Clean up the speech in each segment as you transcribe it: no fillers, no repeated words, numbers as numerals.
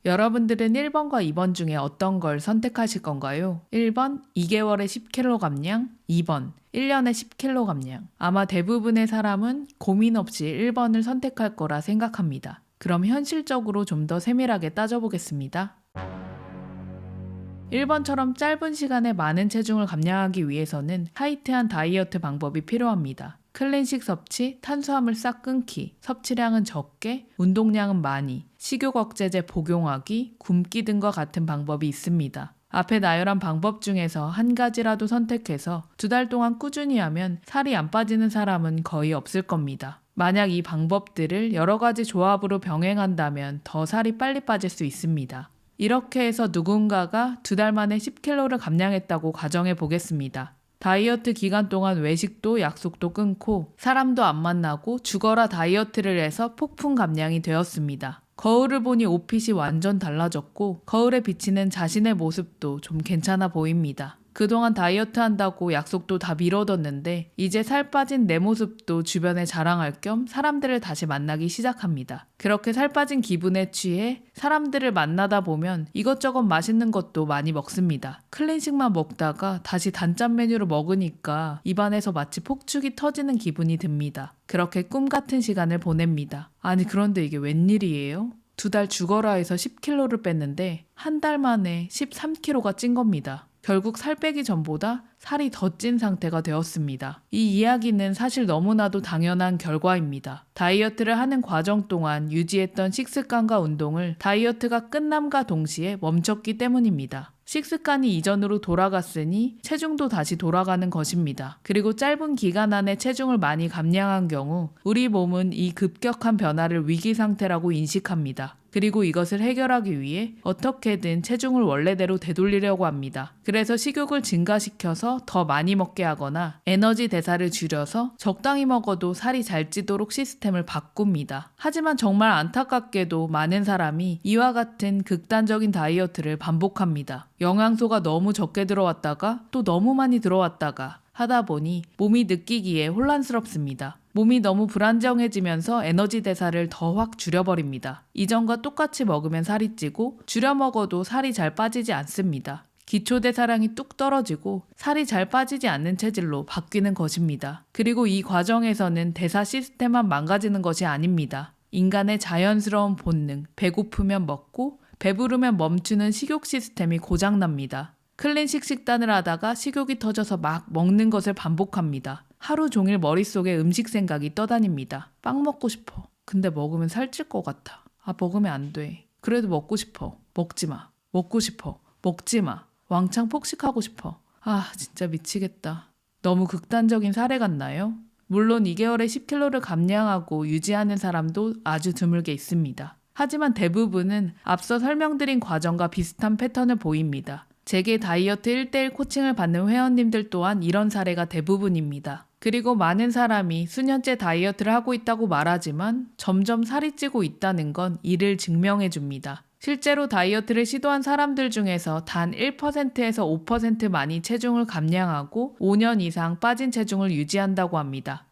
여러분들은 1번과 2번 중에 어떤 걸 선택하실 건가요? 1번 2개월에 10kg 감량, 2번 1년에 10kg 감량. 아마 대부분의 사람은 고민 없이 1번을 선택할 거라 생각합니다. 그럼 현실적으로 좀 더 세밀하게 따져보겠습니다. 1번처럼 짧은 시간에 많은 체중을 감량하기 위해서는 타이트한 다이어트 방법이 필요합니다. 클린식 섭취, 탄수화물 싹 끊기, 섭취량은 적게, 운동량은 많이, 식욕 억제제 복용하기, 굶기 등과 같은 방법이 있습니다. 앞에 나열한 방법 중에서 한 가지라도 선택해서 2달 동안 꾸준히 하면 살이 안 빠지는 사람은 거의 없을 겁니다. 만약 이 방법들을 여러 가지 조합으로 병행한다면 더 살이 빨리 빠질 수 있습니다. 이렇게 해서 누군가가 2달 만에 10kg를 감량했다고 가정해 보겠습니다. 다이어트 기간 동안 외식도 약속도 끊고 사람도 안 만나고 죽어라 다이어트를 해서 폭풍 감량이 되었습니다. 거울을 보니 옷핏이 완전 달라졌고 거울에 비치는 자신의 모습도 좀 괜찮아 보입니다. 그동안 다이어트 한다고 약속도 다 미뤄뒀는데 이제 살 빠진 내 모습도 주변에 자랑할 겸 사람들을 다시 만나기 시작합니다. 그렇게 살 빠진 기분에 취해 사람들을 만나다 보면 이것저것 맛있는 것도 많이 먹습니다. 클린식만 먹다가 다시 단짠 메뉴를 먹으니까 입안에서 마치 폭죽이 터지는 기분이 듭니다. 그렇게 꿈 같은 시간을 보냅니다. 아니 그런데 이게 웬일이에요? 2달 죽어라 해서 10kg를 뺐는데 한 달 만에 13kg가 찐 겁니다. 결국 살 빼기 전보다 살이 더 찐 상태가 되었습니다. 이 이야기는 사실 너무나도 당연한 결과입니다. 다이어트를 하는 과정 동안 유지했던 식습관과 운동을 다이어트가 끝남과 동시에 멈췄기 때문입니다. 식습관이 이전으로 돌아갔으니 체중도 다시 돌아가는 것입니다. 그리고 짧은 기간 안에 체중을 많이 감량한 경우 우리 몸은 이 급격한 변화를 위기 상태라고 인식합니다. 그리고 이것을 해결하기 위해 어떻게든 체중을 원래대로 되돌리려고 합니다. 그래서 식욕을 증가시켜서 더 많이 먹게 하거나 에너지 대사를 줄여서 적당히 먹어도 살이 잘 찌도록 시스템을 바꿉니다. 하지만 정말 안타깝게도 많은 사람이 이와 같은 극단적인 다이어트를 반복합니다. 영양소가 너무 적게 들어왔다가 또 너무 많이 들어왔다가 하다 보니 몸이 느끼기에 혼란스럽습니다. 몸이 너무 불안정해지면서 에너지 대사를 더 확 줄여버립니다. 이전과 똑같이 먹으면 살이 찌고 줄여 먹어도 살이 잘 빠지지 않습니다. 기초 대사량이 뚝 떨어지고 살이 잘 빠지지 않는 체질로 바뀌는 것입니다. 그리고 이 과정에서는 대사 시스템만 망가지는 것이 아닙니다. 인간의 자연스러운 본능, 배고프면 먹고 배부르면 멈추는 식욕 시스템이 고장납니다. 클린식 식단을 하다가 식욕이 터져서 막 먹는 것을 반복합니다. 하루 종일 머릿속에 음식 생각이 떠다닙니다. 빵 먹고 싶어. 근데 먹으면 살찔 것 같아. 아, 먹으면 안 돼. 그래도 먹고 싶어. 먹지 마. 먹고 싶어. 먹지 마. 왕창 폭식하고 싶어. 아, 진짜 미치겠다. 너무 극단적인 사례 같나요? 물론 2개월에 10kg를 감량하고 유지하는 사람도 아주 드물게 있습니다. 하지만 대부분은 앞서 설명드린 과정과 비슷한 패턴을 보입니다. 제게 다이어트 1:1 코칭을 받는 회원님들 또한 이런 사례가 대부분입니다. 그리고 많은 사람이 수년째 다이어트를 하고 있다고 말하지만 점점 살이 찌고 있다는 건 이를 증명해 줍니다. 실제로 다이어트를 시도한 사람들 중에서 단 1%에서 5%만이 체중을 감량하고 5년 이상 빠진 체중을 유지한다고 합니다.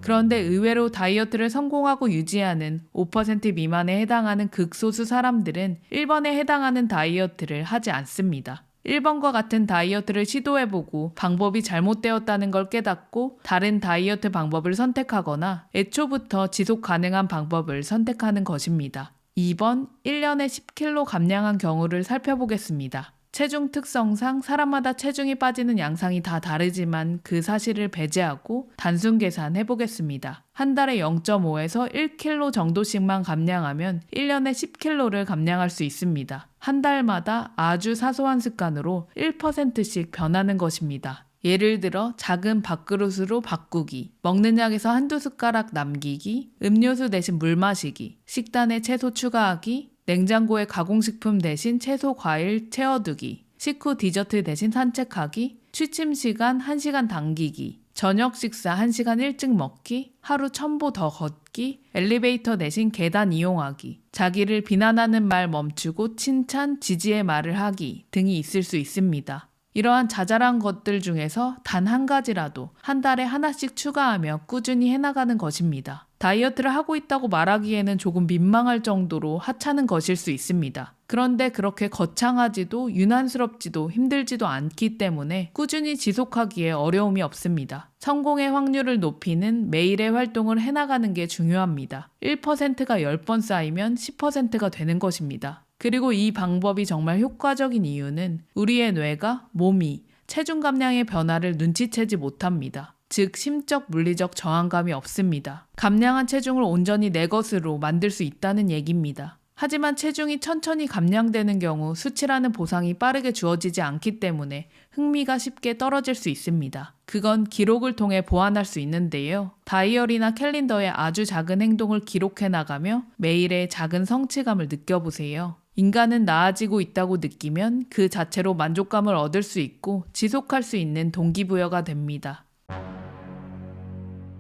그런데 의외로 다이어트를 성공하고 유지하는 5% 미만에 해당하는 극소수 사람들은 1번에 해당하는 다이어트를 하지 않습니다. 1번과 같은 다이어트를 시도해보고 방법이 잘못되었다는 걸 깨닫고 다른 다이어트 방법을 선택하거나 애초부터 지속 가능한 방법을 선택하는 것입니다. 2번 1년에 10kg 감량한 경우를 살펴보겠습니다. 체중 특성상 사람마다 체중이 빠지는 양상이 다 다르지만 그 사실을 배제하고 단순 계산해보겠습니다. 한 달에 0.5에서 1kg 정도씩만 감량하면 1년에 10kg를 감량할 수 있습니다. 한 달마다 아주 사소한 습관으로 1%씩 변하는 것입니다. 예를 들어 작은 밥그릇으로 바꾸기, 먹는 양에서 한두 숟가락 남기기, 음료수 대신 물 마시기, 식단에 채소 추가하기, 냉장고에 가공식품 대신 채소, 과일 채워두기, 식후 디저트 대신 산책하기, 취침 시간 1시간 당기기, 저녁 식사 1시간 일찍 먹기, 하루 1000보 더 걷기, 엘리베이터 대신 계단 이용하기, 자기를 비난하는 말 멈추고 칭찬, 지지의 말을 하기 등이 있을 수 있습니다. 이러한 자잘한 것들 중에서 단 한 가지라도 한 달에 하나씩 추가하며 꾸준히 해나가는 것입니다. 다이어트를 하고 있다고 말하기에는 조금 민망할 정도로 하찮은 것일 수 있습니다. 그런데 그렇게 거창하지도 유난스럽지도 힘들지도 않기 때문에 꾸준히 지속하기에 어려움이 없습니다. 성공의 확률을 높이는 매일의 활동을 해나가는 게 중요합니다. 1%가 10번 쌓이면 10%가 되는 것입니다. 그리고 이 방법이 정말 효과적인 이유는 우리의 뇌가 몸이 체중 감량의 변화를 눈치채지 못합니다. 즉 심적 물리적 저항감이 없습니다. 감량한 체중을 온전히 내 것으로 만들 수 있다는 얘기입니다. 하지만 체중이 천천히 감량되는 경우 수치라는 보상이 빠르게 주어지지 않기 때문에 흥미가 쉽게 떨어질 수 있습니다. 그건 기록을 통해 보완할 수 있는데요. 다이어리나 캘린더에 아주 작은 행동을 기록해 나가며 매일의 작은 성취감을 느껴보세요. 인간은 나아지고 있다고 느끼면 그 자체로 만족감을 얻을 수 있고 지속할 수 있는 동기부여가 됩니다.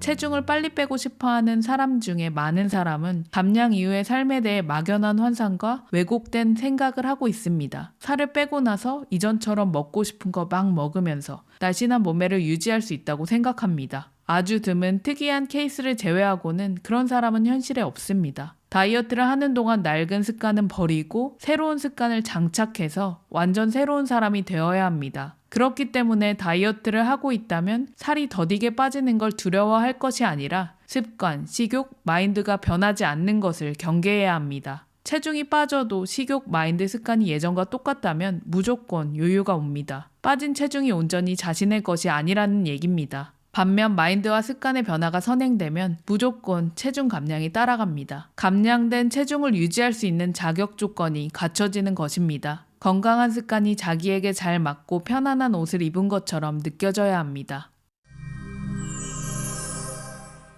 체중을 빨리 빼고 싶어하는 사람 중에 많은 사람은 감량 이후의 삶에 대해 막연한 환상과 왜곡된 생각을 하고 있습니다. 살을 빼고 나서 이전처럼 먹고 싶은 거 막 먹으면서 날씬한 몸매를 유지할 수 있다고 생각합니다. 아주 드문 특이한 케이스를 제외하고는 그런 사람은 현실에 없습니다. 다이어트를 하는 동안 낡은 습관은 버리고 새로운 습관을 장착해서 완전 새로운 사람이 되어야 합니다. 그렇기 때문에 다이어트를 하고 있다면 살이 더디게 빠지는 걸 두려워할 것이 아니라 습관, 식욕, 마인드가 변하지 않는 것을 경계해야 합니다. 체중이 빠져도 식욕, 마인드, 습관이 예전과 똑같다면 무조건 요요가 옵니다. 빠진 체중이 온전히 자신의 것이 아니라는 얘기입니다. 반면 마인드와 습관의 변화가 선행되면 무조건 체중 감량이 따라갑니다. 감량된 체중을 유지할 수 있는 자격 조건이 갖춰지는 것입니다. 건강한 습관이 자기에게 잘 맞고 편안한 옷을 입은 것처럼 느껴져야 합니다.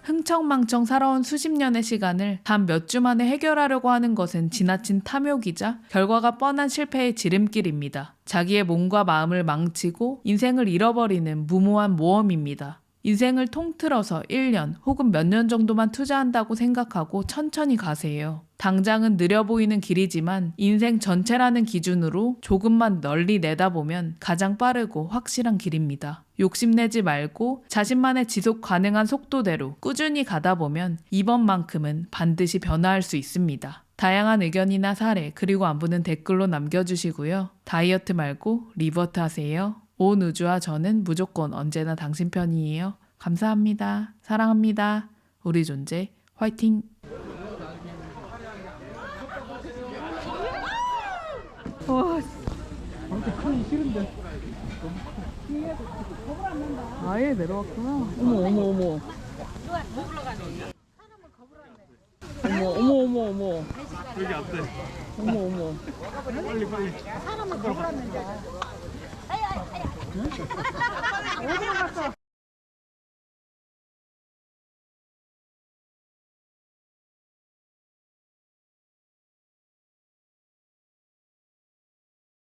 흥청망청 살아온 수십 년의 시간을 단 몇 주 만에 해결하려고 하는 것은 지나친 탐욕이자 결과가 뻔한 실패의 지름길입니다. 자기의 몸과 마음을 망치고 인생을 잃어버리는 무모한 모험입니다. 인생을 통틀어서 1년 혹은 몇 년 정도만 투자한다고 생각하고 천천히 가세요. 당장은 느려 보이는 길이지만 인생 전체라는 기준으로 조금만 널리 내다보면 가장 빠르고 확실한 길입니다. 욕심내지 말고 자신만의 지속 가능한 속도대로 꾸준히 가다 보면 이번만큼은 반드시 변화할 수 있습니다. 다양한 의견이나 사례 그리고 안부는 댓글로 남겨주시고요. 다이어트 말고 리버트 하세요. 온 우주와 저는 무조건 언제나 당신 편이에요. 감사합니다. 사랑합니다. 우리 존재 화이팅! 와, 하기 싫은데. 아예 내려왔구나. 어머 어머 어머. 어머. 여기 안 돼. 어머. 빨리. 사람은 거부랐는데. 어디로 갔어?